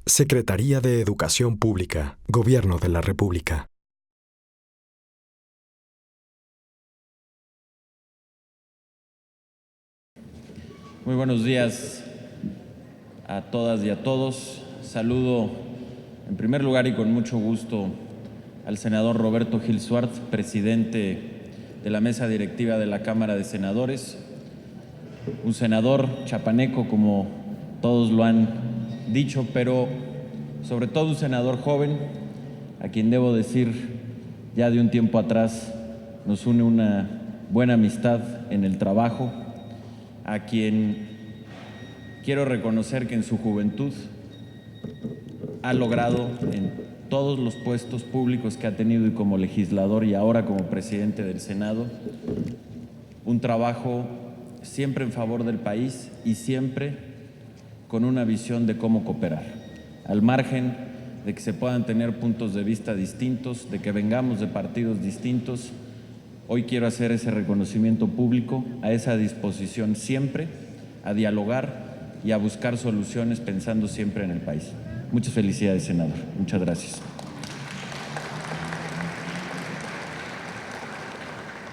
Secretaría de Educación Pública, Gobierno de la República. Muy buenos días a todas y a todos. Saludo en primer lugar y con mucho gusto al senador Roberto Gil Suárez, presidente de la mesa directiva de la Cámara de Senadores, un senador chapaneco, como todos lo han dicho, pero sobre todo un senador joven, a quien debo decir ya de un tiempo atrás nos une una buena amistad en el trabajo, a quien quiero reconocer que en su juventud ha logrado en todos los puestos públicos que ha tenido y como legislador y ahora como presidente del Senado, un trabajo siempre en favor del país y siempre con una visión de cómo cooperar, al margen de que se puedan tener puntos de vista distintos, de que vengamos de partidos distintos. Hoy quiero hacer ese reconocimiento público, a esa disposición siempre, a dialogar y a buscar soluciones pensando siempre en el país. Muchas felicidades, senador. Muchas gracias.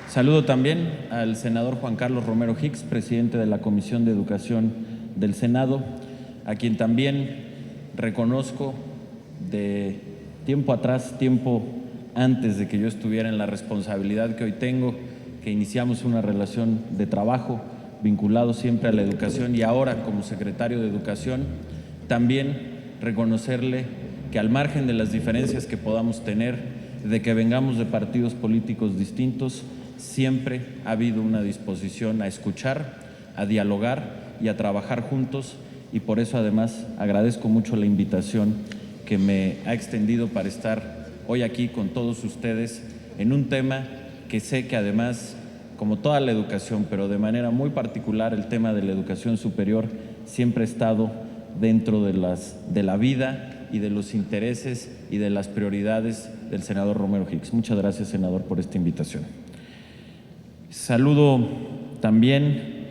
Saludo también al senador Juan Carlos Romero Hicks, presidente de la Comisión de Educación del Senado, a quien también reconozco de tiempo atrás, tiempo antes de que yo estuviera en la responsabilidad que hoy tengo, que iniciamos una relación de trabajo vinculado siempre a la educación y ahora como secretario de Educación, también reconocerle que al margen de las diferencias que podamos tener, de que vengamos de partidos políticos distintos, siempre ha habido una disposición a escuchar, a dialogar y a trabajar juntos, y por eso además agradezco mucho la invitación que me ha extendido para estar hoy aquí con todos ustedes en un tema que sé que además, como toda la educación, pero de manera muy particular el tema de la educación superior, siempre ha estado dentro de la vida y de los intereses y de las prioridades del senador Romero Hicks. Muchas gracias, senador, por esta invitación. Saludo también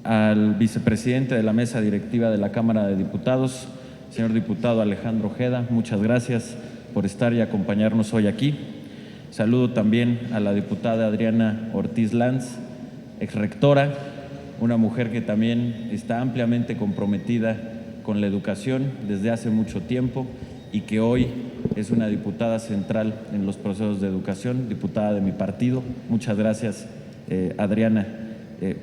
al vicepresidente de la mesa directiva de la Cámara de Diputados, señor diputado Alejandro Ojeda. Muchas gracias por estar y acompañarnos hoy aquí. Saludo también a la diputada Adriana Ortiz Lanz, exrectora, una mujer que también está ampliamente comprometida con la educación desde hace mucho tiempo y que hoy es una diputada central en los procesos de educación, diputada de mi partido. Muchas gracias, Adriana,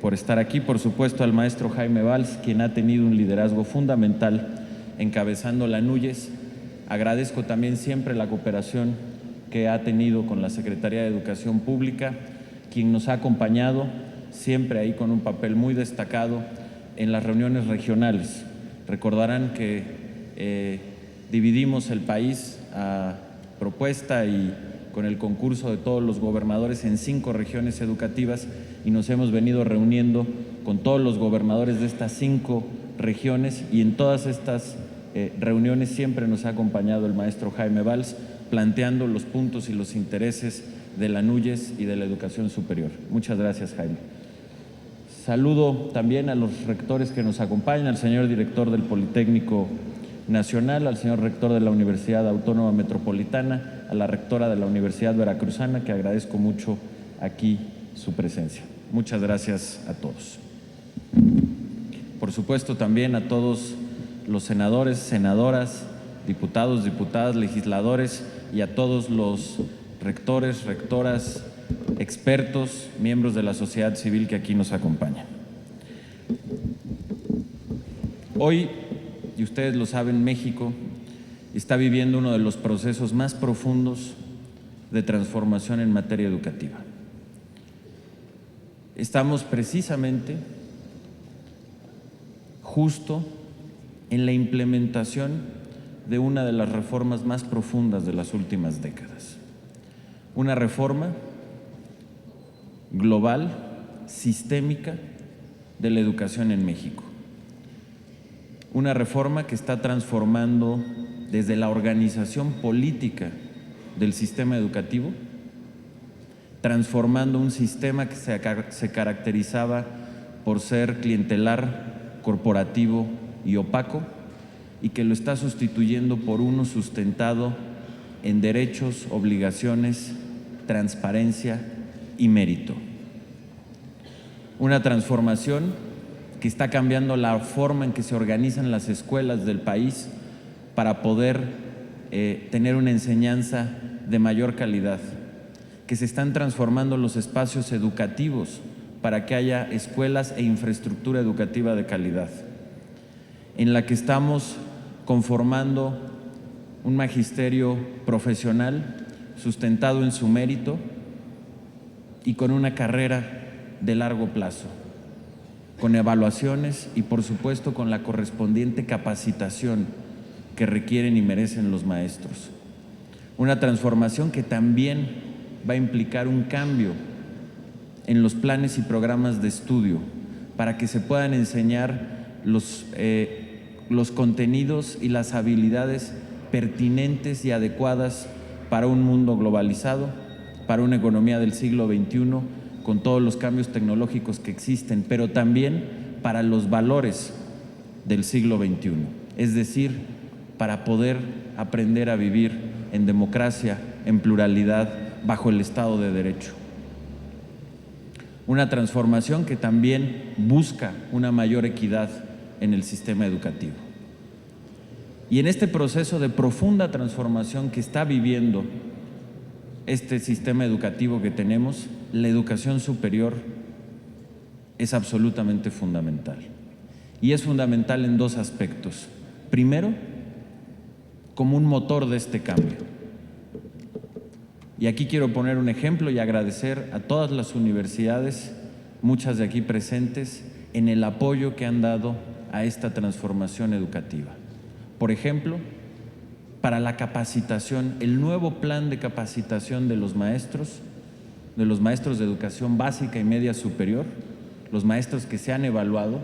por estar aquí. Por supuesto, al maestro Jaime Valls, quien ha tenido un liderazgo fundamental encabezando la NUYES. Agradezco también siempre la cooperación que ha tenido con la Secretaría de Educación Pública, quien nos ha acompañado siempre ahí con un papel muy destacado en las reuniones regionales. Recordarán que dividimos el país a propuesta y con el concurso de todos los gobernadores en 5 regiones educativas y nos hemos venido reuniendo con todos los gobernadores de estas 5 regiones y en todas estas reuniones siempre nos ha acompañado el maestro Jaime Valls, planteando los puntos y los intereses de la NUYES y de la educación superior. Muchas gracias, Jaime. Saludo también a los rectores que nos acompañan, al señor director del Politécnico Nacional, al señor rector de la Universidad Autónoma Metropolitana, a la rectora de la Universidad Veracruzana, que agradezco mucho aquí su presencia. Muchas gracias a todos. Por supuesto, también a todos los senadores, senadoras, diputados, diputadas, legisladores y a todos los rectores, rectoras, expertos, miembros de la sociedad civil que aquí nos acompañan. Hoy, y ustedes lo saben, México está viviendo uno de los procesos más profundos de transformación en materia educativa. Estamos precisamente justo en la implementación de una de las reformas más profundas de las últimas décadas. Una reforma global, sistémica, de la educación en México. Una reforma que está transformando desde la organización política del sistema educativo, transformando un sistema que se caracterizaba por ser clientelar, corporativo y opaco, y que lo está sustituyendo por uno sustentado en derechos, obligaciones, transparencia y mérito. Una transformación que está cambiando la forma en que se organizan las escuelas del país para poder tener una enseñanza de mayor calidad, que se están transformando los espacios educativos para que haya escuelas e infraestructura educativa de calidad, en la que estamos conformando un magisterio profesional sustentado en su mérito y con una carrera de largo plazo, con evaluaciones y, por supuesto, con la correspondiente capacitación que requieren y merecen los maestros. Una transformación que también va a implicar un cambio en los planes y programas de estudio para que se puedan enseñar los contenidos y las habilidades pertinentes y adecuadas para un mundo globalizado, para una economía del siglo XXI, con todos los cambios tecnológicos que existen, pero también para los valores del siglo XXI, es decir, para poder aprender a vivir en democracia, en pluralidad, bajo el Estado de Derecho. Una transformación que también busca una mayor equidad en el sistema educativo. Y en este proceso de profunda transformación que está viviendo este sistema educativo que tenemos, la educación superior es absolutamente fundamental. Y es fundamental en dos aspectos. Primero, como un motor de este cambio. Y aquí quiero poner un ejemplo y agradecer a todas las universidades, muchas de aquí presentes, en el apoyo que han dado a esta transformación educativa. Por ejemplo, para la capacitación, el nuevo plan de capacitación de los maestros de educación básica y media superior, los maestros que se han evaluado,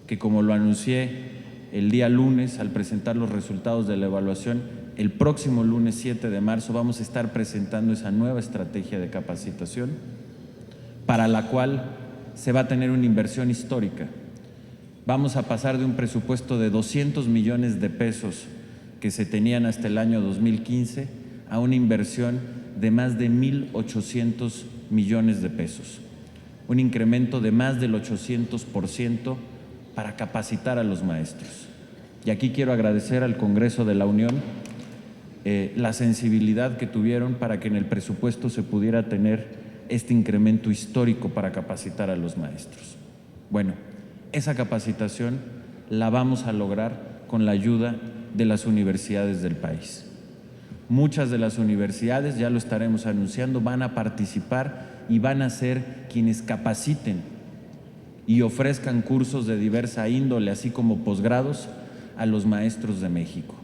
que como lo anuncié el día lunes al presentar los resultados de la evaluación, el próximo lunes 7 de marzo vamos a estar presentando esa nueva estrategia de capacitación, para la cual se va a tener una inversión histórica. Vamos a pasar de un presupuesto de 200 millones de pesos que se tenían hasta el año 2015 a una inversión de más de 1.800 millones de pesos, un incremento de más del 800% para capacitar a los maestros. Y aquí quiero agradecer al Congreso de la Unión la sensibilidad que tuvieron para que en el presupuesto se pudiera tener este incremento histórico para capacitar a los maestros. Bueno, esa capacitación la vamos a lograr con la ayuda de las universidades del país. Muchas de las universidades, ya lo estaremos anunciando, van a participar y van a ser quienes capaciten y ofrezcan cursos de diversa índole, así como posgrados, a los maestros de México.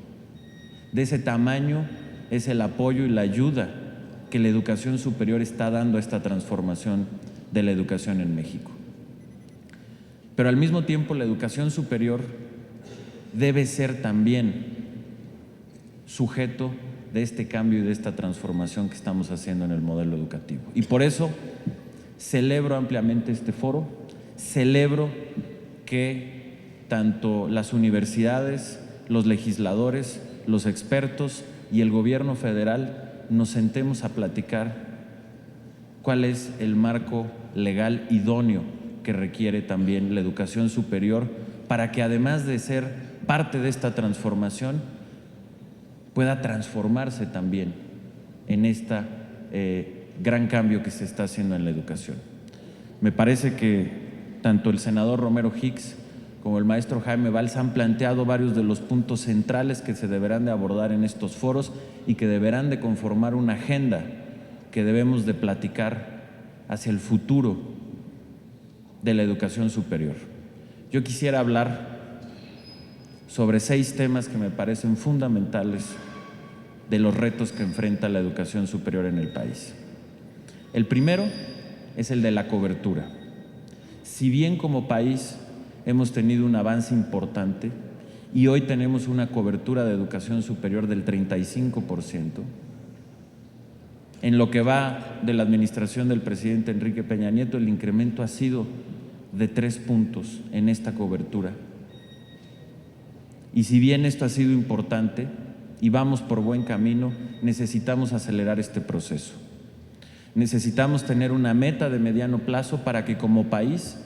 De ese tamaño es el apoyo y la ayuda que la educación superior está dando a esta transformación de la educación en México. Pero al mismo tiempo, la educación superior debe ser también sujeto de este cambio y de esta transformación que estamos haciendo en el modelo educativo. Y por eso celebro ampliamente este foro, celebro que tanto las universidades, los legisladores, los expertos y el gobierno federal nos sentemos a platicar cuál es el marco legal idóneo que requiere también la educación superior para que, además de ser parte de esta transformación, pueda transformarse también en este gran cambio que se está haciendo en la educación. Me parece que tanto el senador Romero Hicks como el maestro Jaime Valls han planteado varios de los puntos centrales que se deberán de abordar en estos foros y que deberán de conformar una agenda que debemos de platicar hacia el futuro de la educación superior. Yo quisiera hablar sobre 6 temas que me parecen fundamentales de los retos que enfrenta la educación superior en el país. El primero es el de la cobertura. Si bien como país hemos tenido un avance importante y hoy tenemos una cobertura de educación superior del 35%, en lo que va de la administración del presidente Enrique Peña Nieto, el incremento ha sido de 3 puntos en esta cobertura. Y si bien esto ha sido importante y vamos por buen camino, necesitamos acelerar este proceso. Necesitamos tener una meta de mediano plazo para que como país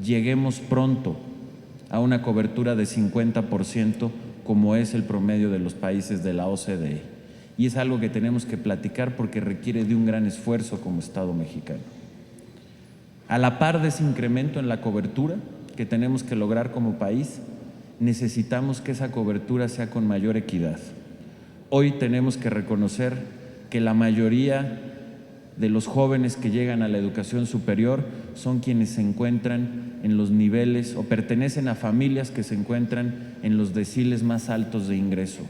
lleguemos pronto a una cobertura de 50%, como es el promedio de los países de la OCDE. Y es algo que tenemos que platicar porque requiere de un gran esfuerzo como Estado mexicano. A la par de ese incremento en la cobertura que tenemos que lograr como país, necesitamos que esa cobertura sea con mayor equidad. Hoy tenemos que reconocer que la mayoría de los jóvenes que llegan a la educación superior son quienes se encuentran en los niveles o pertenecen a familias que se encuentran en los deciles más altos de ingreso.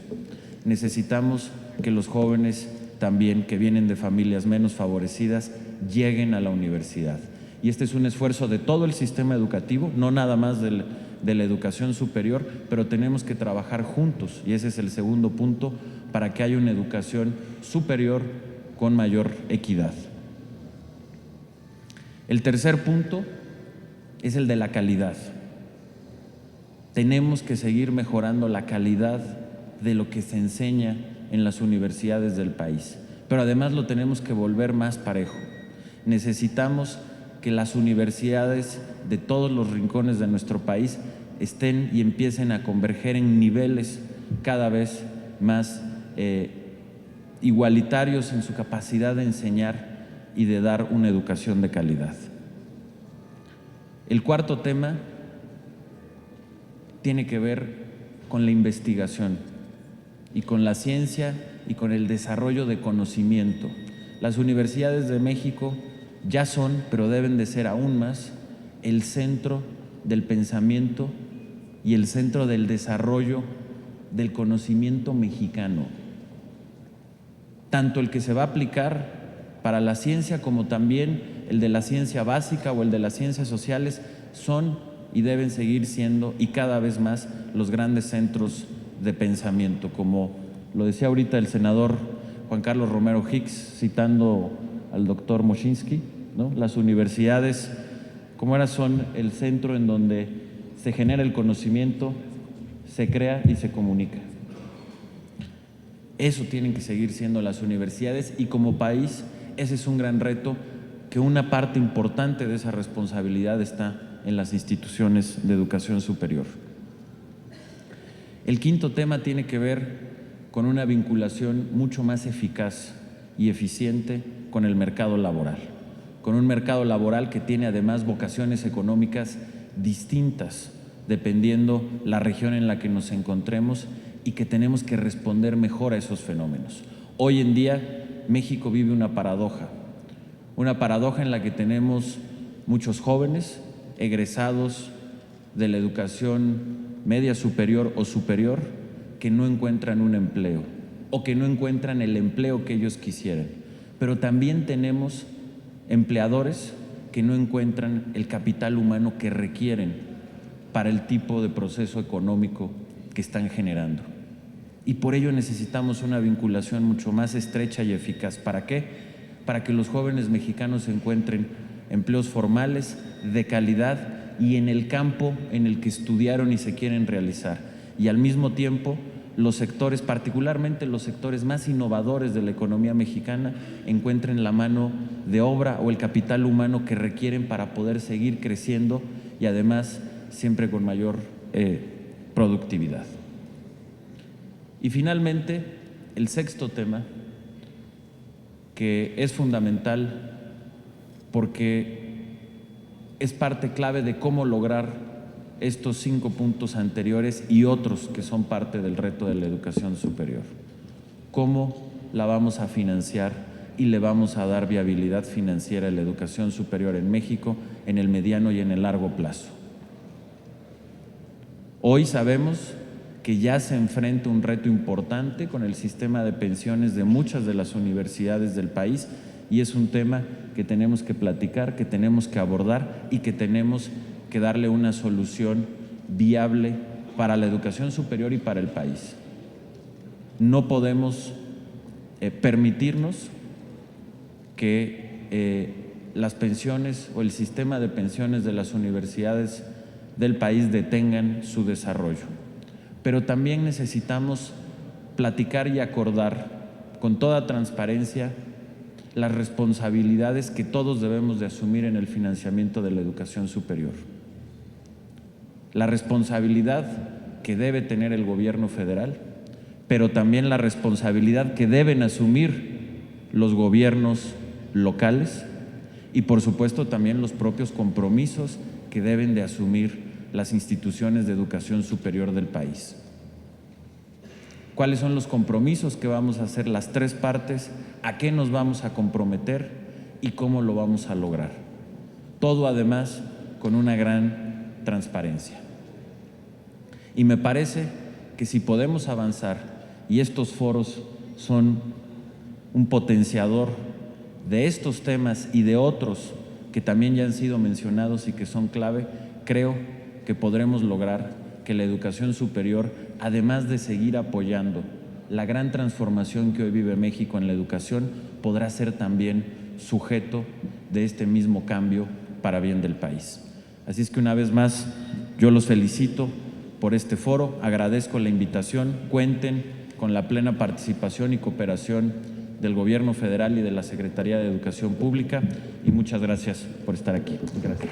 Necesitamos que los jóvenes también que vienen de familias menos favorecidas lleguen a la universidad. Y este es un esfuerzo de todo el sistema educativo, no nada más de la educación superior, pero tenemos que trabajar juntos, y ese es el segundo punto, para que haya una educación superior con mayor equidad. El tercer punto es el de la calidad. Tenemos que seguir mejorando la calidad de lo que se enseña en las universidades del país, pero además lo tenemos que volver más parejo. Necesitamos que las universidades de todos los rincones de nuestro país estén y empiecen a converger en niveles cada vez más igualitarios en su capacidad de enseñar y de dar una educación de calidad. El cuarto tema tiene que ver con la investigación y con la ciencia y con el desarrollo de conocimiento. Las universidades de México ya son, pero deben de ser aún más, el centro del pensamiento y el centro del desarrollo del conocimiento mexicano, tanto el que se va a aplicar para la ciencia como también el de la ciencia básica o el de las ciencias sociales son y deben seguir siendo y cada vez más los grandes centros de pensamiento, como lo decía ahorita el senador Juan Carlos Romero Hicks, citando al doctor Moshinsky, ¿no? Las universidades, como ahora, son el centro en donde se genera el conocimiento, se crea y se comunica. Eso tienen que seguir siendo las universidades y como país ese es un gran reto, que una parte importante de esa responsabilidad está en las instituciones de educación superior. El quinto tema tiene que ver con una vinculación mucho más eficaz y eficiente con el mercado laboral, con un mercado laboral que tiene además vocaciones económicas distintas dependiendo la región en la que nos encontremos y que tenemos que responder mejor a esos fenómenos. Hoy en día México vive una paradoja en la que tenemos muchos jóvenes egresados de la educación media superior o superior que no encuentran un empleo o que no encuentran el empleo que ellos quisieran, pero también tenemos empleadores que no encuentran el capital humano que requieren para el tipo de proceso económico que están generando. Y por ello necesitamos una vinculación mucho más estrecha y eficaz. ¿Para qué? Para que los jóvenes mexicanos encuentren empleos formales, de calidad y en el campo en el que estudiaron y se quieren realizar. Y al mismo tiempo, los sectores, particularmente los sectores más innovadores de la economía mexicana, encuentren la mano de obra o el capital humano que requieren para poder seguir creciendo y además siempre con mayor productividad. Y finalmente, el sexto tema, que es fundamental porque es parte clave de cómo lograr estos 5 puntos anteriores y otros que son parte del reto de la educación superior. ¿Cómo la vamos a financiar y le vamos a dar viabilidad financiera a la educación superior en México en el mediano y en el largo plazo? Hoy sabemos que ya se enfrenta un reto importante con el sistema de pensiones de muchas de las universidades del país y es un tema que tenemos que platicar, que tenemos que abordar y que tenemos que darle una solución viable para la educación superior y para el país. No podemos permitirnos que las pensiones o el sistema de pensiones de las universidades del país detengan su desarrollo. pero también necesitamos platicar y acordar con toda transparencia las responsabilidades que todos debemos de asumir en el financiamiento de la educación superior. La responsabilidad que debe tener el gobierno federal, pero también la responsabilidad que deben asumir los gobiernos locales y, por supuesto, también los propios compromisos que deben de asumir las instituciones de educación superior del país. ¿Cuáles son los compromisos que vamos a hacer las tres partes? ¿A qué nos vamos a comprometer? ¿Y cómo lo vamos a lograr? Todo, además, con una gran transparencia. Y me parece que si podemos avanzar, y estos foros son un potenciador de estos temas y de otros que también ya han sido mencionados y que son clave, creo que podremos lograr que la educación superior, además de seguir apoyando la gran transformación que hoy vive México en la educación, podrá ser también sujeto de este mismo cambio para bien del país. Así es que una vez más, yo los felicito por este foro, agradezco la invitación, cuenten con la plena participación y cooperación del Gobierno federal y de la Secretaría de Educación Pública, y muchas gracias por estar aquí. Gracias.